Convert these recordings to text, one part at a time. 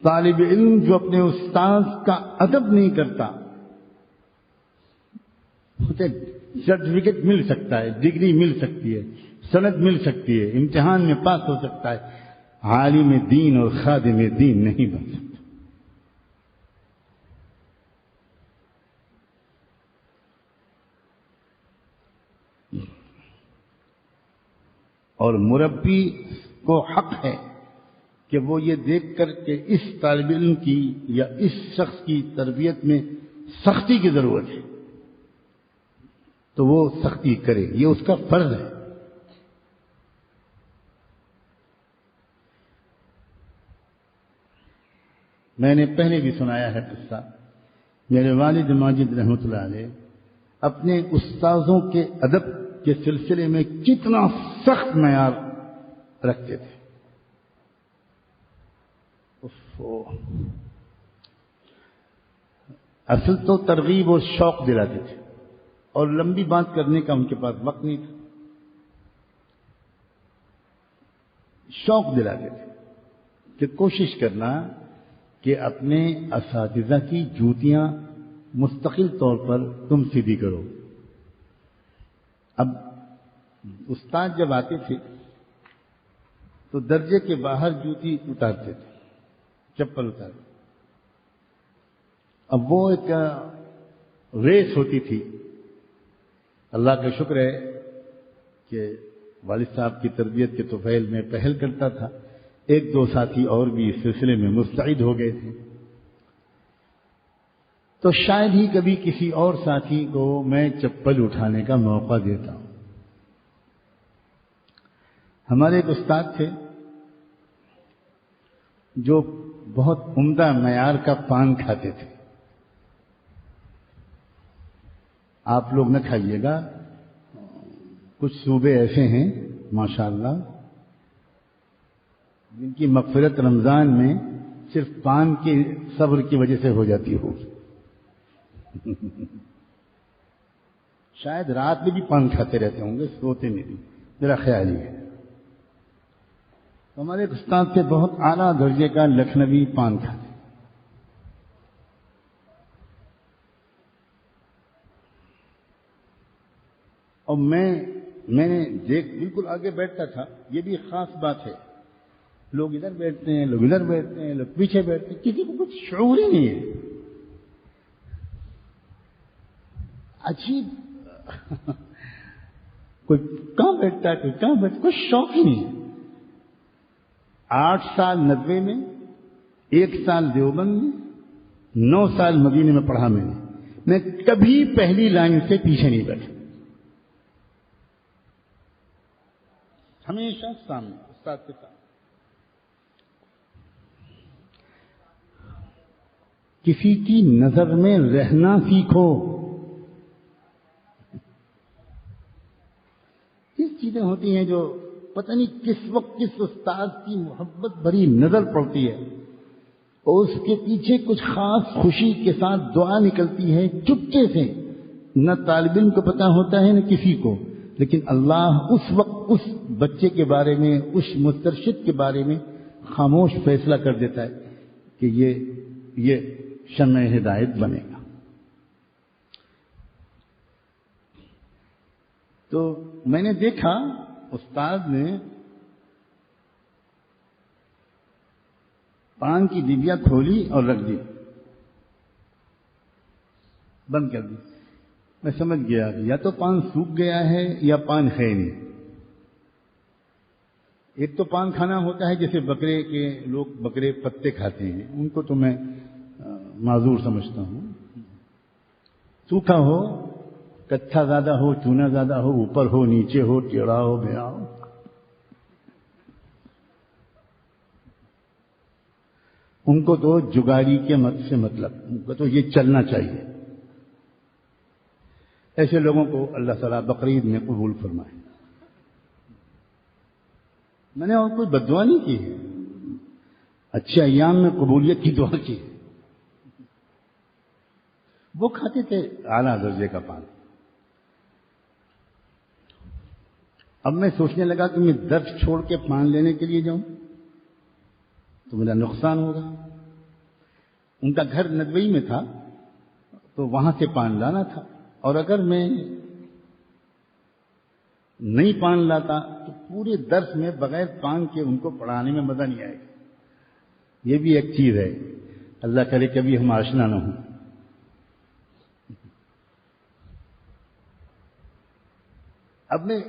طالب علم جو اپنے استاذ کا ادب نہیں کرتا، اسے سرٹیفکیٹ مل سکتا ہے، ڈگری مل سکتی ہے، سند مل سکتی ہے، امتحان میں پاس ہو سکتا ہے، عالم دین اور خادم دین نہیں بن سکتا۔ اور مربی کو حق ہے کہ وہ یہ دیکھ کر کہ اس طالب علم کی یا اس شخص کی تربیت میں سختی کی ضرورت ہے تو وہ سختی کرے، یہ اس کا فرض ہے۔ میں نے پہلے بھی سنایا ہے قصہ، میرے والد ماجد رحمۃ اللہ علیہ اپنے استاذوں کے ادب کے سلسلے میں کتنا سخت معیار رکھتے تھے۔ اصل تو ترغیب اور شوق دلاتے تھے، اور لمبی بات کرنے کا ان کے پاس وقت نہیں تھا، شوق دلاتے تھے کہ کوشش کرنا کہ اپنے اساتذہ کی جوتیاں مستقل طور پر تم سیدھی کرو۔ اب استاد جب آتے تھے تو درجے کے باہر جوتی اتارتے تھے، چپل اتارتے، اب وہ ایک ریس ہوتی تھی۔ اللہ کا شکر ہے کہ والد صاحب کی تربیت کے طفیل میں پہل کرتا تھا، ایک دو ساتھی اور بھی اس سلسلے میں مستعد ہو گئے تھے، تو شاید ہی کبھی کسی اور ساتھی کو میں چپل اٹھانے کا موقع دیتا ہوں۔ ہمارے ایک استاد تھے جو بہت عمدہ معیار کا پان کھاتے تھے۔ آپ لوگ نہ کھائیے گا، کچھ صوبے ایسے ہیں ماشاءاللہ جن کی مغفرت رمضان میں صرف پان کے صبر کی وجہ سے ہو جاتی ہوگی۔ شاید رات میں بھی پان کھاتے رہتے ہوں گے، سوتے میں بھی، میرا خیال ہی ہے۔ ہمارے ایک استاد سے بہت اعلیٰ درجے کا لکھنوی پان کھاتے، اور میں نے بالکل آگے بیٹھتا تھا۔ یہ بھی خاص بات ہے، لوگ ادھر بیٹھتے ہیں، لوگ ادھر بیٹھتے ہیں، لوگ پیچھے بیٹھتے ہیں، کسی کو کچھ شعور ہی نہیں ہے۔ عجیب، کوئی کہاں بیٹھتا ہے، کوئی کہاں بیٹھتا، کوئی شوق ہی نہیں ہے۔ 8 سال ندوے میں، 1 سال دیوبند میں، 9 سال مدینے میں پڑھا میں کبھی پہلی لائن سے پیچھے نہیں بیٹھا، ہمیشہ سامنے استاد کے ساتھ۔ کسی کی نظر میں رہنا سیکھو۔ کس چیزیں ہوتی ہیں جو پتہ نہیں کس وقت کس استاد کی محبت بھری نظر پڑتی ہے اور اس کے پیچھے کچھ خاص خوشی کے ساتھ دعا نکلتی ہے چپکے سے، نہ طالب علم کو پتہ ہوتا ہے نہ کسی کو، لیکن اللہ اس وقت اس بچے کے بارے میں، اس مسترشد کے بارے میں خاموش فیصلہ کر دیتا ہے کہ یہ شمع ہدایت بنے گا۔ تو میں نے دیکھا استاد نے پان کی ڈبیا کھولی اور رکھ دی، بند کر دی۔ میں سمجھ گیا کہ یا تو پان سوکھ گیا ہے یا پان ہے نہیں۔ ایک تو پان کھانا ہوتا ہے جیسے بکرے کے لوگ بکرے پتے کھاتے ہیں، ان کو تو میں معذور سمجھتا ہوں۔ سوکھا ہو، کچا زیادہ ہو، چونا زیادہ ہو، اوپر ہو نیچے ہو، ٹیڑھا ہو بیا ہو، ان کو تو جگاڑی کے مت سے مطلب، ان کو تو یہ چلنا چاہیے۔ ایسے لوگوں کو اللہ تعالیٰ بقرعید میں قبول فرمائے۔ میں نے اور کوئی بددعا نہیں کی ہے، اچھے ایام میں قبولیت کی دعا کی ہے۔ وہ کھاتے تھے اعلیٰ درجے کا پان۔ اب میں سوچنے لگا کہ میں درس چھوڑ کے پان لینے کے لیے جاؤں تو میرا نقصان ہوگا، ان کا گھر ندوئی میں تھا تو وہاں سے پان لانا تھا، اور اگر میں نہیں پان لاتا تو پورے درس میں بغیر پان کے ان کو پڑھانے میں مزہ نہیں آئے گا۔ یہ بھی ایک چیز ہے، اللہ کرے کبھی ہم آشنا نہ ہوں۔ اب میں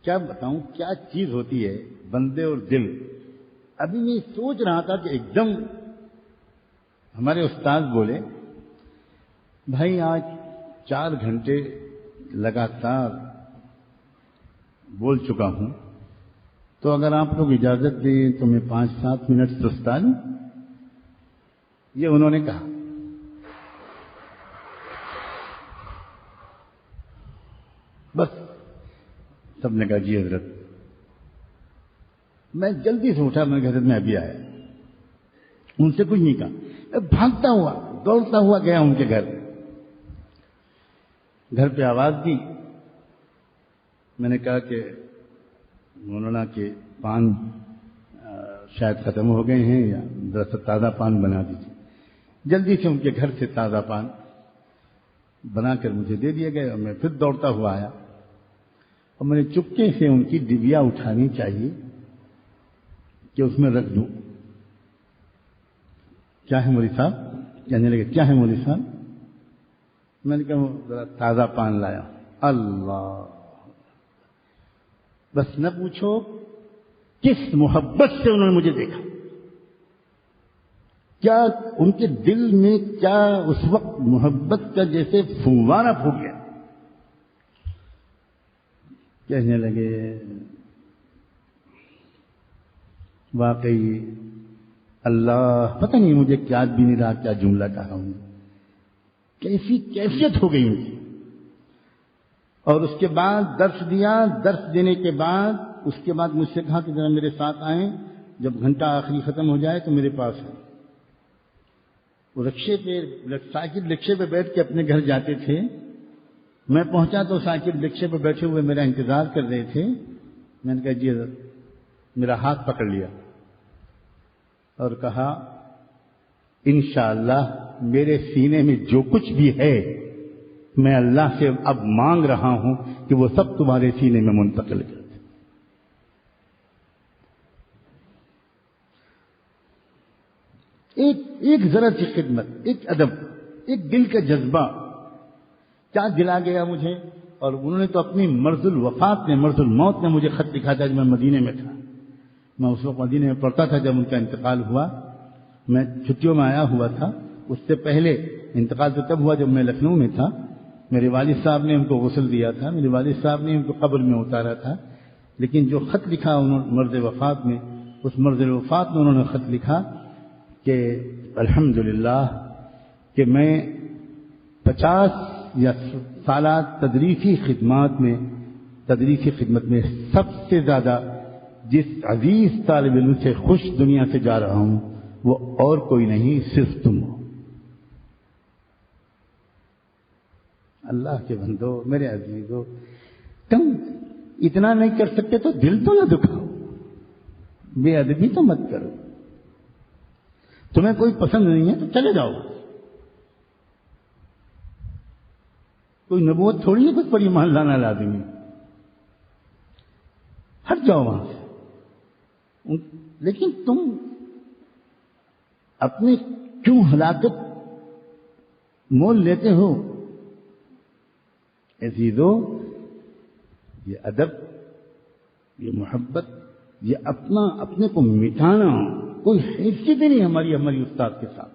کیا بتاؤں کیا چیز ہوتی ہے بندے اور دل۔ ابھی میں سوچ رہا تھا کہ ایک دم ہمارے استاد بولے، بھائی آج 4 گھنٹے لگاتار بول چکا ہوں، تو اگر آپ لوگ اجازت دیں تو میں 5-7 منٹ سستا لوں۔ یہ انہوں نے کہا۔ بس سب نے کہا جی حضرت۔ میں جلدی سے اٹھا، میں حضرت میں ابھی آیا، ان سے کچھ نہیں کہا، بھاگتا ہوا دوڑتا ہوا گیا ان کے گھر پہ آواز دی۔ میں نے کہا کہ مولانا کے پان شاید ختم ہو گئے ہیں، یا دراصل تازہ پان بنا دیجیے۔ جلدی سے ان کے گھر سے تازہ پان بنا کر مجھے دے دیا گیا، اور میں پھر دوڑتا ہوا آیا، اور میں نے چپکے سے ان کی ڈبیا اٹھانی چاہیے کہ اس میں رکھ دوں۔ کیا ہے مولوی صاحب؟ کہنے لگے کیا ہے مولوی صاحب؟ میں نے کہا ذرا تازہ پان لایا۔ اللہ، بس نہ پوچھو کس محبت سے انہوں نے مجھے دیکھا، کیا ان کے دل میں کیا اس وقت محبت کا جیسے فوارہ پھوٹ گیا۔ کہنے لگے واقعی اللہ، پتہ نہیں مجھے یاد بھی نہیں رہا کیا جملہ کہا ہوں، کیسی کیفیت ہو گئی ان کی۔ اور اس کے بعد درس دیا، درس دینے کے بعد اس کے بعد مجھ سے کہا کہ ذرا میرے ساتھ آئیں، جب گھنٹہ آخری ختم ہو جائے تو میرے پاس ہے۔ وہ سائیکل رکشے پہ بیٹھ کے اپنے گھر جاتے تھے۔ میں پہنچا تو سائیکل رکشے پہ بیٹھے ہوئے میرا انتظار کر رہے تھے۔ میں نے کہا جی حضرت، میرا ہاتھ پکڑ لیا اور کہا انشاءاللہ میرے سینے میں جو کچھ بھی ہے میں اللہ سے اب مانگ رہا ہوں کہ وہ سب تمہارے سینے میں منتقل کر دے۔ ایک ذرا سی خدمت، ایک ادب، ایک دل کا جذبہ کیا دلا گیا مجھے۔ اور انہوں نے تو اپنی مرض الوفات میں، مرض الموت میں مجھے خط لکھا تھا جب میں مدینے میں تھا۔ میں اس وقت مدینے میں پڑھتا تھا جب ان کا انتقال ہوا۔ میں چھٹیوں میں آیا ہوا تھا، اس سے پہلے انتقال تو تب ہوا جب میں لکھنؤ میں تھا۔ میرے والد صاحب نے ان کو غسل دیا تھا، میرے والد صاحب نے ان کو قبر میں اتارا تھا، لیکن جو خط لکھا انہوں نے مرض وفات میں، اس مرض وفات میں انہوں نے خط لکھا کہ الحمدللہ کہ میں 50 یا سالہ تدریسی خدمت میں سب سے زیادہ جس عزیز طالب علم سے خوش دنیا سے جا رہا ہوں وہ اور کوئی نہیں، صرف تم ہو۔ اللہ کے بندو، میرے عزیزو، تم اتنا نہیں کر سکتے تو دل تو نہ دکھاؤ، بے ادبی تو مت کرو۔ تمہیں کوئی پسند نہیں ہے تو چلے جاؤ، کوئی نبوت تھوڑی ہے کچھ پر ایمان لانا لازمی، ہٹ جاؤ وہاں سے۔ لیکن تم اپنے کیوں ہلاکت مول لیتے ہو؟ عزیزو، یہ ادب، یہ محبت، یہ اپنے کو مٹانا کوئی حیثیت ہی نہیں ہماری استاد کے ساتھ۔